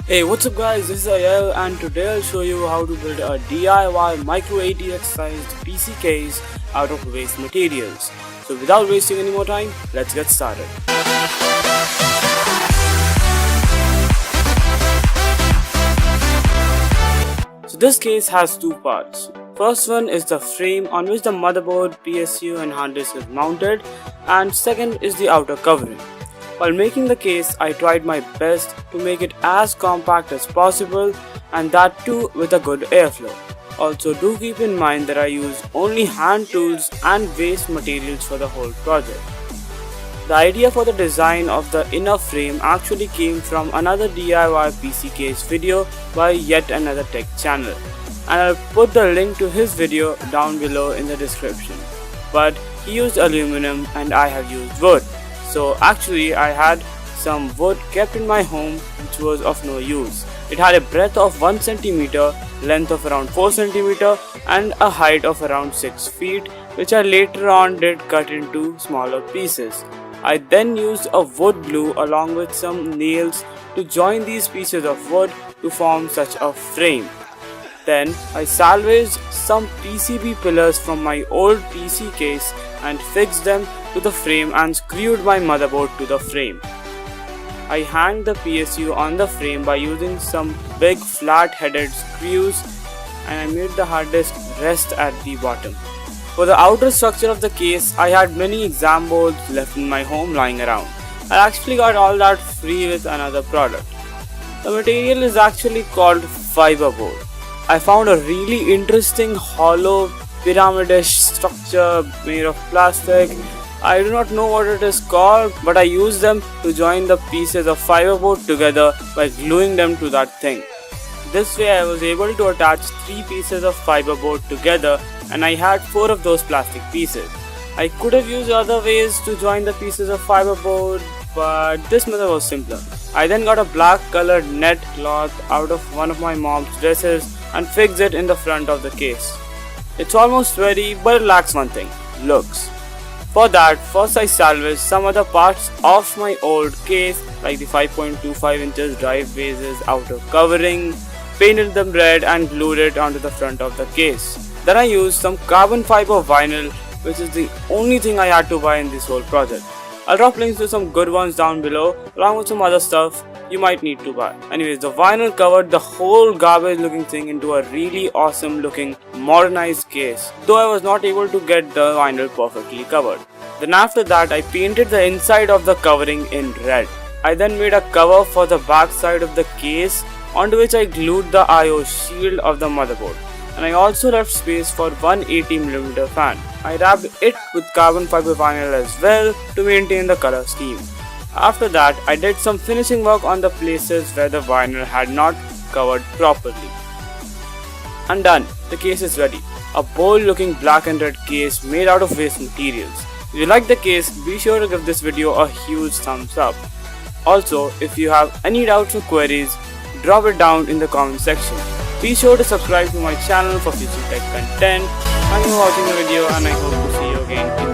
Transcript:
Hey, what's up guys, this is Ayel and today I'll show you how to build a DIY micro ATX sized PC case out of waste materials. So without wasting any more time, let's get started. So this case has two parts. First one is the frame on which the motherboard, PSU and hard disk is mounted, and second is the outer covering. While making the case, I tried my best to make it as compact as possible, and that too with a good airflow. Also do keep in mind that I use only hand tools and waste materials for the whole project. The idea for the design of the inner frame actually came from another DIY PC case video by yet another tech channel, and I'll put the link to his video down below in the description. But he used aluminum and I have used wood. So actually I had some wood kept in my home which was of no use. It had a breadth of 1 cm, length of around 4 cm and a height of around 6 feet, which I later on did cut into smaller pieces. I then used a wood glue along with some nails to join these pieces of wood to form such a frame. Then I salvaged some PCB pillars from my old PC case and fixed them to the frame and screwed my motherboard to the frame. I hanged the PSU on the frame by using some big flat-headed screws, and I made the hard disk rest at the bottom. For the outer structure of the case, I had many exam boards left in my home lying around. I actually got all that free with another product. The material is actually called fiberboard. I found a really interesting hollow pyramidish structure made of plastic. I do not know what it is called, but I used them to join the pieces of fiberboard together by gluing them to that thing. This way I was able to attach 3 pieces of fiberboard together, and I had 4 of those plastic pieces. I could have used other ways to join the pieces of fiberboard, but this method was simpler. I then got a black colored net cloth out of one of my mom's dresses and fixed it in the front of the case. It's almost ready, but it lacks one thing: looks. For that, first I salvaged some other parts of my old case, like the 5.25 inches drive bases outer covering, painted them red and glued it onto the front of the case. Then I used some carbon fiber vinyl, which is the only thing I had to buy in this whole project. I'll drop links to some good ones down below, along with some other stuff you might need to buy. Anyways, the vinyl covered the whole garbage looking thing into a really awesome looking modernized case, though I was not able to get the vinyl perfectly covered. Then after that, I painted the inside of the covering in red. I then made a cover for the back side of the case, onto which I glued the I/O shield of the motherboard. And I also left space for one 80mm fan. I wrapped it with carbon fiber vinyl as well to maintain the color scheme. After that, I did some finishing work on the places where the vinyl had not covered properly. And done, the case is ready. A bold looking black and red case made out of waste materials. If you like the case, be sure to give this video a huge thumbs up. Also, if you have any doubts or queries, drop it down in the comment section. Be sure to subscribe to my channel for future tech content. Thank you for watching the video, and I hope to see you again